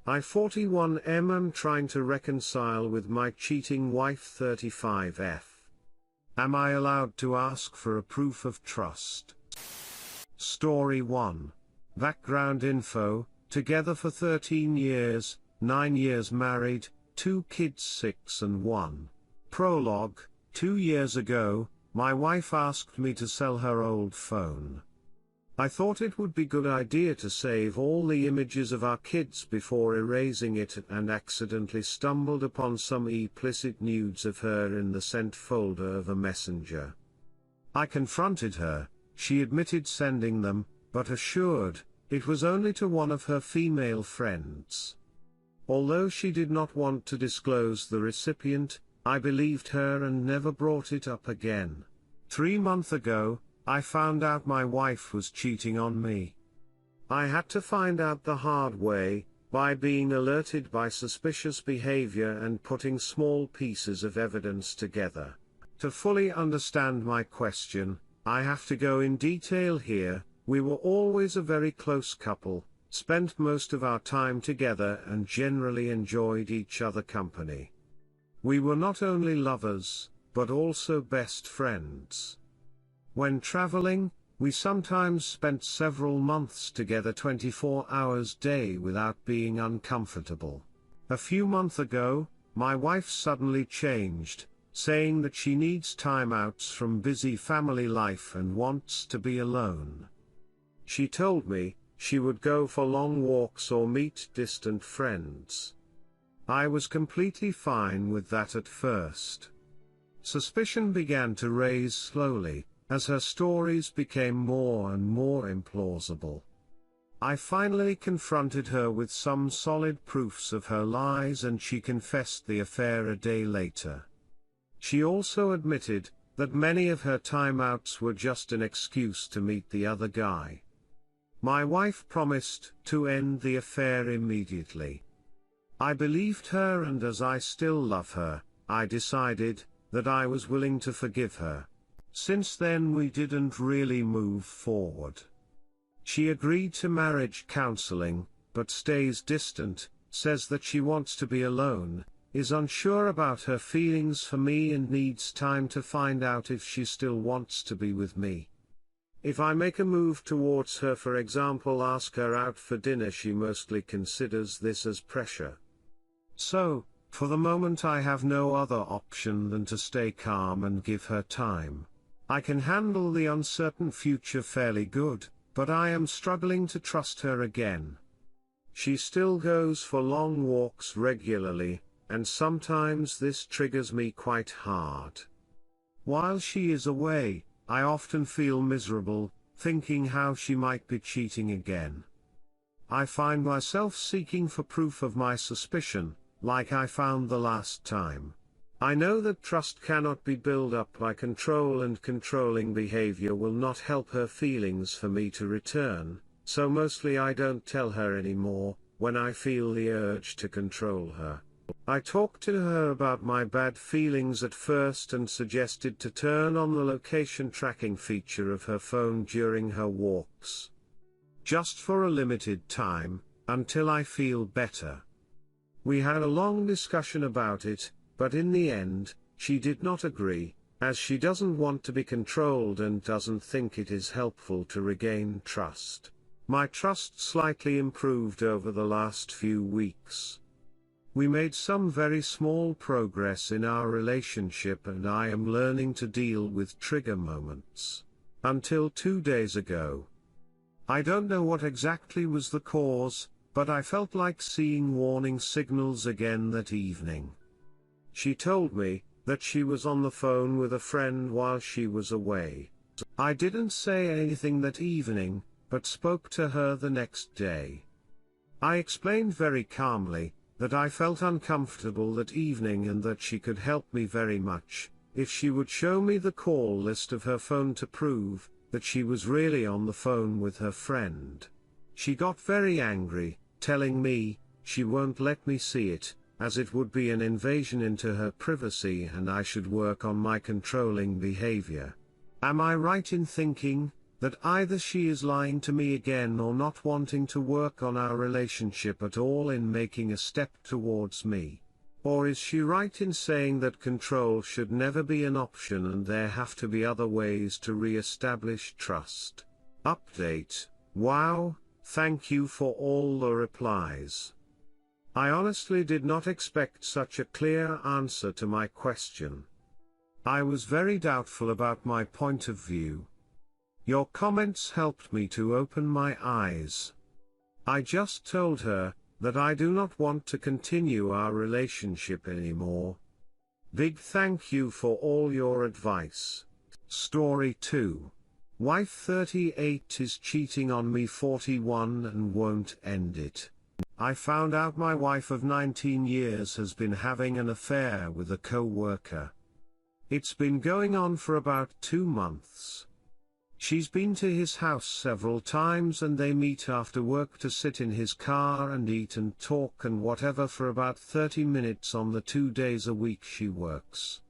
I 41M am trying to reconcile with my cheating wife 35F. Am I allowed to ask for a proof of trust? Story 1. Background info: together for 13 years, 9 years married, 2 kids 6 and 1. Prologue: 2 years ago, my wife asked me to sell her old phone. I thought it would be good idea to save all the images of our kids before erasing it, and accidentally stumbled upon some implicit nudes of her in the sent folder of a messenger. I confronted her. She admitted sending them, but assured it was only to one of her female friends. Although she did not want to disclose the recipient, I believed her and never brought it up again. 3 months ago, I found out my wife was cheating on me. I had to find out the hard way, by being alerted by suspicious behavior and putting small pieces of evidence together. To fully understand my question, I have to go in detail here. We were always a very close couple, spent most of our time together and generally enjoyed each other's company. We were not only lovers, but also best friends. When traveling, we sometimes spent several months together 24 hours a day without being uncomfortable. A few months ago, my wife suddenly changed, saying that she needs timeouts from busy family life and wants to be alone. She told me she would go for long walks or meet distant friends. I was completely fine with that at first. Suspicion began to raise slowly, as her stories became more and more implausible. I finally confronted her with some solid proofs of her lies, and she confessed the affair a day later. She also admitted that many of her timeouts were just an excuse to meet the other guy. My wife promised to end the affair immediately. I believed her, and as I still love her, I decided that I was willing to forgive her. Since then we didn't really move forward. She agreed to marriage counseling, but stays distant, says that she wants to be alone, is unsure about her feelings for me and needs time to find out if she still wants to be with me. If I make a move towards her, for example ask her out for dinner, she mostly considers this as pressure. So, for the moment I have no other option than to stay calm and give her time. I can handle the uncertain future fairly good, but I am struggling to trust her again. She still goes for long walks regularly, and sometimes this triggers me quite hard. While she is away, I often feel miserable, thinking how she might be cheating again. I find myself seeking for proof of my suspicion, like I found the last time. I know that trust cannot be built up by control, and controlling behavior will not help her feelings for me to return, so mostly I don't tell her anymore, when I feel the urge to control her. I talked to her about my bad feelings at first and suggested to turn on the location tracking feature of her phone during her walks. Just for a limited time, until I feel better. We had a long discussion about it, but in the end, she did not agree, as she doesn't want to be controlled and doesn't think it is helpful to regain trust. My trust slightly improved over the last few weeks. We made some very small progress in our relationship, and I am learning to deal with trigger moments. Until 2 days ago. I don't know what exactly was the cause, but I felt like seeing warning signals again that evening. She told me that she was on the phone with a friend while she was away. I didn't say anything that evening, but spoke to her the next day. I explained very calmly that I felt uncomfortable that evening and that she could help me very much if she would show me the call list of her phone to prove that she was really on the phone with her friend. She got very angry, telling me she won't let me see it, as it would be an invasion into her privacy and I should work on my controlling behavior. Am I right in thinking That either she is lying to me again or not wanting to work on our relationship at all in making a step towards me. Or is she right in saying that control should never be an option and there have to be other ways to re-establish trust? Update. Wow, thank you for all the replies. I honestly did not expect such a clear answer to my question. I was very doubtful about my point of view. Your comments helped me to open my eyes. I just told her that I do not want to continue our relationship anymore. Big thank you for all your advice. Story 2. Wife 38 is cheating on me 41 and won't end it. I found out my wife of 19 years has been having an affair with a co-worker. It's been going on for about 2 months. She's been to his house several times and they meet after work to sit in his car and eat and talk and whatever for about 30 minutes on the 2 days a week she works.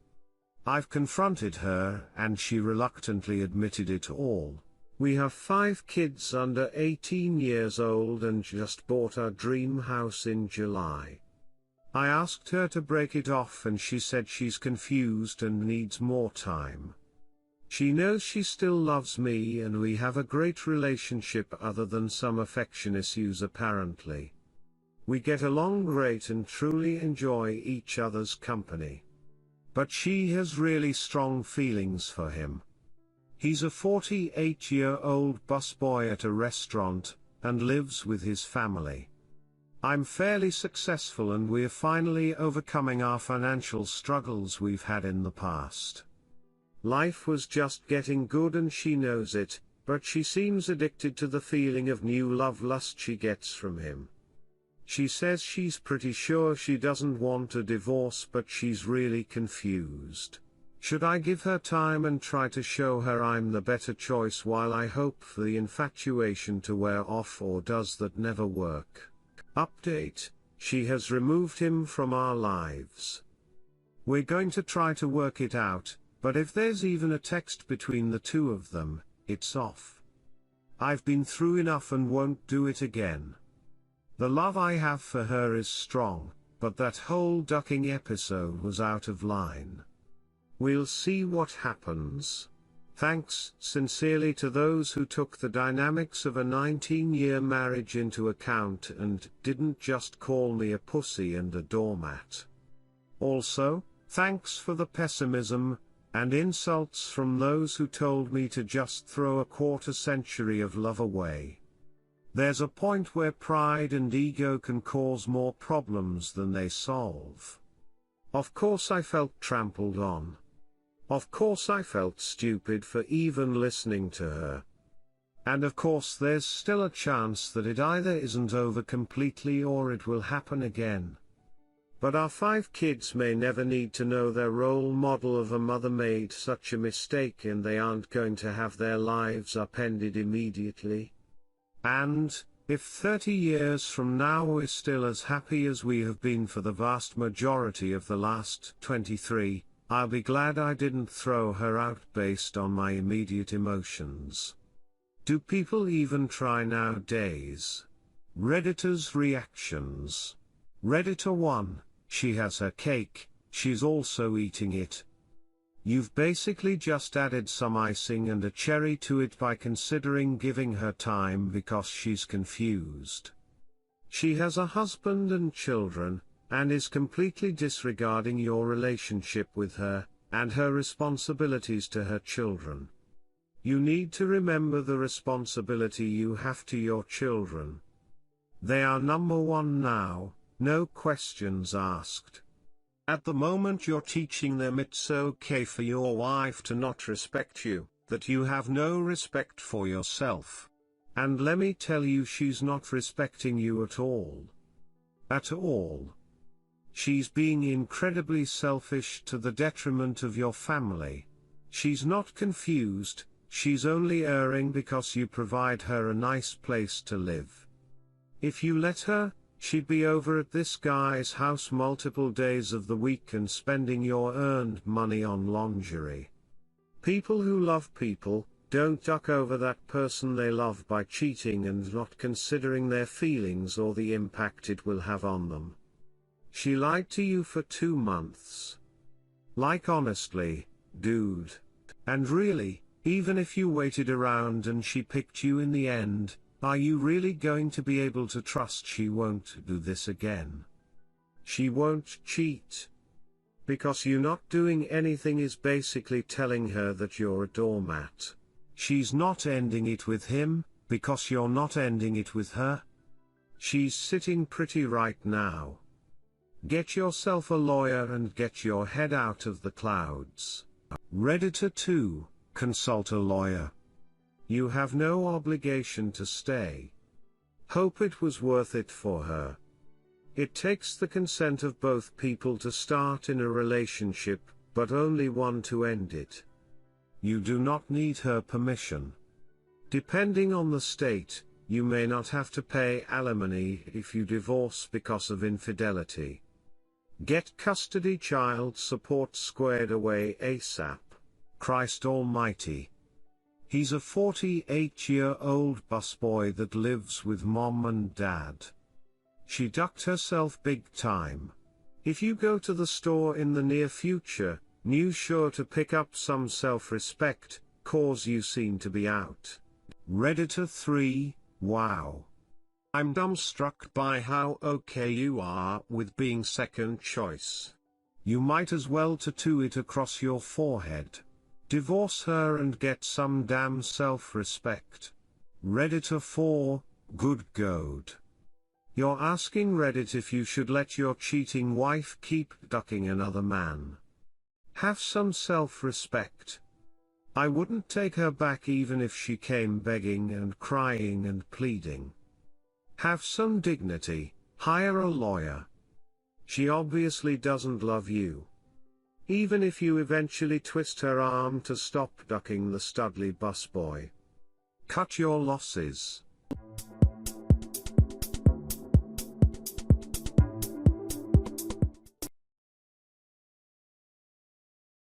I've confronted her and she reluctantly admitted it all. We have 5 kids under 18 years old and just bought our dream house in July. I asked her to break it off and she said she's confused and needs more time. She knows she still loves me and we have a great relationship other than some affection issues apparently. We get along great and truly enjoy each other's company. But she has really strong feelings for him. He's a 48-year-old busboy at a restaurant, and lives with his family. I'm fairly successful and we're finally overcoming our financial struggles we've had in the past. Life was just getting good and she knows it, but she seems addicted to the feeling of new love lust she gets from him. She says she's pretty sure she doesn't want a divorce but she's really confused. Should I give her time and try to show her I'm the better choice while I hope for the infatuation to wear off, or does that never work? Update. She has removed him from our lives. We're going to try to work it out. But if there's even a text between the two of them, it's off. I've been through enough and won't do it again. The love I have for her is strong, but that whole ducking episode was out of line. We'll see what happens. Thanks sincerely to those who took the dynamics of a 19-year marriage into account and didn't just call me a pussy and a doormat. Also, thanks for the pessimism and insults from those who told me to just throw a quarter century of love away. There's a point where pride and ego can cause more problems than they solve. Of course I felt trampled on. Of course I felt stupid for even listening to her. And of course there's still a chance that it either isn't over completely or it will happen again. But our 5 kids may never need to know their role model of a mother made such a mistake and they aren't going to have their lives upended immediately. And, if 30 years from now we're still as happy as we have been for the vast majority of the last 23, I'll be glad I didn't throw her out based on my immediate emotions. Do people even try nowadays? Redditor's reactions. Redditor 1. She has her cake, she's also eating it. You've basically just added some icing and a cherry to it by considering giving her time because she's confused. She has a husband and children, and is completely disregarding your relationship with her, and her responsibilities to her children. You need to remember the responsibility you have to your children. They are number one now. No questions asked. At the moment you're teaching them it's okay for your wife to not respect you, that you have no respect for yourself. And let me tell you, she's not respecting you at all. At all. She's being incredibly selfish to the detriment of your family. She's not confused, she's only erring because you provide her a nice place to live. If you let her, she'd be over at this guy's house multiple days of the week and spending your earned money on lingerie. People who love people, Don't duck over that person they love by cheating and not considering their feelings or the impact it will have on them. She lied to you for 2 months. Like, honestly, dude. And really, even if you waited around and she picked you in the end, are you really going to be able to trust she won't do this again? She won't cheat. Because you not doing anything is basically telling her that you're a doormat. She's not ending it with him, because you're not ending it with her. She's sitting pretty right now. Get yourself a lawyer and get your head out of the clouds. Redditor 2, consult a lawyer. You have no obligation to stay. Hope it was worth it for her. It takes the consent of both people to start in a relationship, but only one to end it. You do not need her permission. Depending on the state, you may not have to pay alimony if you divorce because of infidelity. Get custody child support squared away ASAP. Christ Almighty. He's a 48-year-old busboy that lives with mom and dad. She ducked herself big time. If you go to the store in the near future, new sure to pick up some self-respect, cause you seem to be out. Redditor 3, wow. I'm dumbstruck by how okay you are with being second choice. You might as well tattoo it across your forehead. Divorce her and get some damn self-respect. Redditor 4, good goad. You're asking Reddit if you should let your cheating wife keep ducking another man. Have some self-respect. I wouldn't take her back even if she came begging and crying and pleading. Have some dignity, hire a lawyer. She obviously doesn't love you. Even if you eventually twist her arm to stop ducking the studly busboy. Cut your losses.